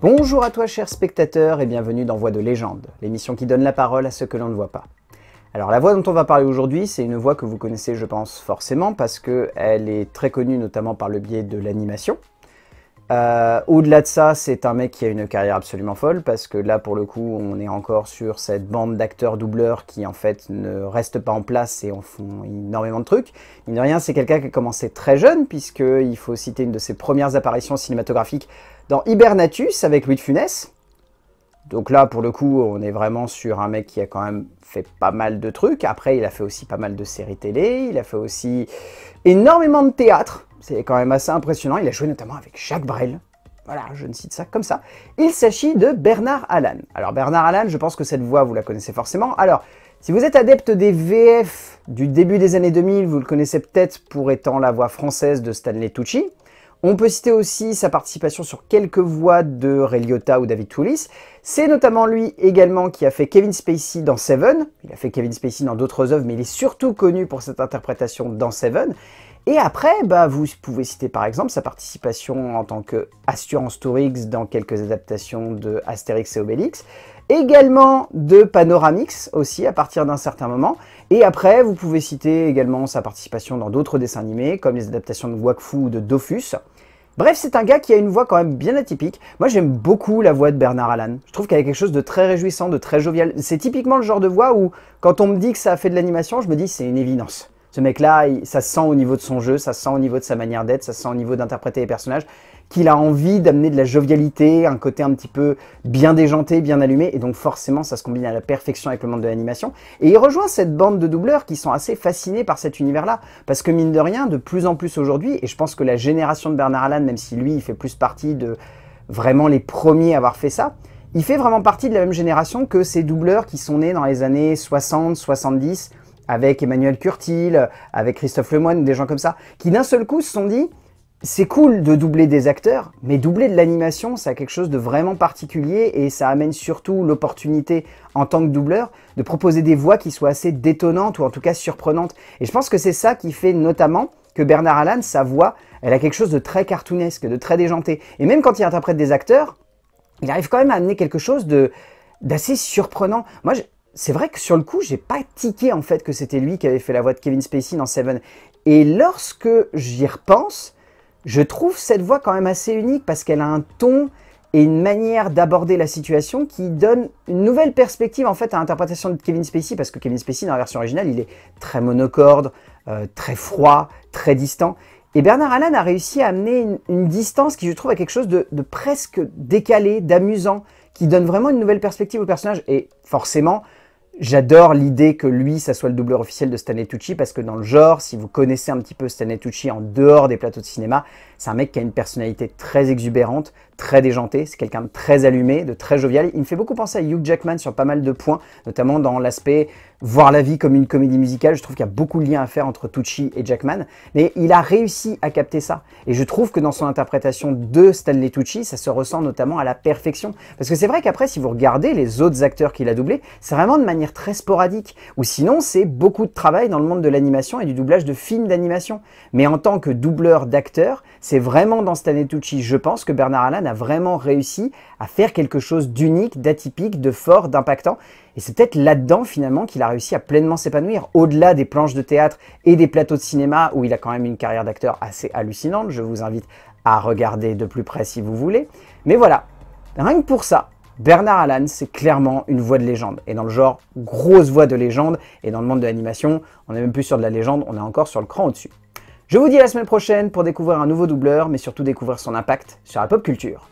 Bonjour à toi chers spectateurs et bienvenue dans Voix de légende, l'émission qui donne la parole à ceux que l'on ne voit pas. Alors la voix dont on va parler aujourd'hui, c'est une voix que vous connaissez je pense forcément parce qu'elle est très connue notamment par le biais de l'animation. Au-delà de ça, c'est un mec qui a une carrière absolument folle parce que là pour le coup on est encore sur cette bande d'acteurs doubleurs qui en fait ne restent pas en place et en font énormément de trucs. Mine de rien, c'est quelqu'un qui a commencé très jeune puisqu'il faut citer une de ses premières apparitions cinématographiques dans Hibernatus avec Louis de Funès. Donc là pour le coup on est vraiment sur un mec qui a quand même fait pas mal de trucs. Après il a fait aussi pas mal de séries télé, il a fait aussi énormément de théâtre. C'est quand même assez impressionnant, il a joué notamment avec Jacques Brel. Voilà, je ne cite ça comme ça. Il s'agit de Bernard Allan. Alors Bernard Allan, je pense que cette voix, vous la connaissez forcément. Alors, si vous êtes adepte des VF du début des années 2000, vous le connaissez peut-être pour étant la voix française de Stanley Tucci. On peut citer aussi sa participation sur quelques voix de Ray Liotta ou David Toulis. C'est notamment lui également qui a fait Kevin Spacey dans Seven. Il a fait Kevin Spacey dans d'autres œuvres, mais il est surtout connu pour cette interprétation dans Seven. Et après, vous pouvez citer par exemple sa participation en tant que Astur Astorix dans quelques adaptations de Astérix et Obélix, également de Panoramix aussi à partir d'un certain moment, et après vous pouvez citer également sa participation dans d'autres dessins animés comme les adaptations de Wakfu ou de Dofus. Bref, c'est un gars qui a une voix quand même bien atypique. Moi j'aime beaucoup la voix de Bernard Allan, je trouve qu'elle a quelque chose de très réjouissant, de très jovial. C'est typiquement le genre de voix où quand on me dit que ça a fait de l'animation, je me dis c'est une évidence. Ce mec-là, ça se sent au niveau de son jeu, ça se sent au niveau de sa manière d'être, ça se sent au niveau d'interpréter les personnages, qu'il a envie d'amener de la jovialité, un côté un petit peu bien déjanté, bien allumé, et donc forcément ça se combine à la perfection avec le monde de l'animation. Et il rejoint cette bande de doubleurs qui sont assez fascinés par cet univers-là, parce que mine de rien, de plus en plus aujourd'hui, et je pense que la génération de Bernard Allan, même si lui il fait plus partie de vraiment les premiers à avoir fait ça, il fait vraiment partie de la même génération que ces doubleurs qui sont nés dans les années 60, 70, avec Emmanuel Curtil, avec Christophe Lemoine, des gens comme ça, qui d'un seul coup se sont dit c'est cool de doubler des acteurs, mais doubler de l'animation, ça a quelque chose de vraiment particulier et ça amène surtout l'opportunité en tant que doubleur de proposer des voix qui soient assez détonnantes ou en tout cas surprenantes. Et je pense que c'est ça qui fait notamment que Bernard Allan, sa voix, elle a quelque chose de très cartoonesque, de très déjanté. Et même quand il interprète des acteurs, il arrive quand même à amener quelque chose d'assez surprenant. Moi, c'est vrai que sur le coup, j'ai pas tiqué en fait que c'était lui qui avait fait la voix de Kevin Spacey dans Seven. Et lorsque j'y repense, je trouve cette voix quand même assez unique parce qu'elle a un ton et une manière d'aborder la situation qui donne une nouvelle perspective en fait à l'interprétation de Kevin Spacey, parce que Kevin Spacey dans la version originale, il est très monocorde, très froid, très distant. Et Bernard Allan a réussi à amener une distance qui je trouve a quelque chose de presque décalé, d'amusant, qui donne vraiment une nouvelle perspective au personnage. Et forcément, j'adore l'idée que lui, ça soit le doubleur officiel de Stanley Tucci, parce que dans le genre, si vous connaissez un petit peu Stanley Tucci en dehors des plateaux de cinéma, c'est un mec qui a une personnalité très exubérante, très déjantée, c'est quelqu'un de très allumé, de très jovial. Il me fait beaucoup penser à Hugh Jackman sur pas mal de points, notamment dans l'aspect voir la vie comme une comédie musicale. Je trouve qu'il y a beaucoup de liens à faire entre Tucci et Jackman, mais il a réussi à capter ça. Et je trouve que dans son interprétation de Stanley Tucci, ça se ressent notamment à la perfection. Parce que c'est vrai qu'après, si vous regardez les autres acteurs qu'il a doublés, c'est vraiment de manière très sporadique. Ou sinon, c'est beaucoup de travail dans le monde de l'animation et du doublage de films d'animation. Mais en tant que doubleur d'acteurs, c'est vraiment dans Stanley Tucci, je pense, que Bernard Allan a vraiment réussi à faire quelque chose d'unique, d'atypique, de fort, d'impactant. Et c'est peut-être là-dedans, finalement, qu'il a réussi à pleinement s'épanouir, au-delà des planches de théâtre et des plateaux de cinéma, où il a quand même une carrière d'acteur assez hallucinante. Je vous invite à regarder de plus près si vous voulez. Mais voilà, rien que pour ça, Bernard Allan, c'est clairement une voix de légende. Et dans le genre, grosse voix de légende, et dans le monde de l'animation, on n'est même plus sur de la légende, on est encore sur le cran au-dessus. Je vous dis à la semaine prochaine pour découvrir un nouveau doubleur, mais surtout découvrir son impact sur la pop culture.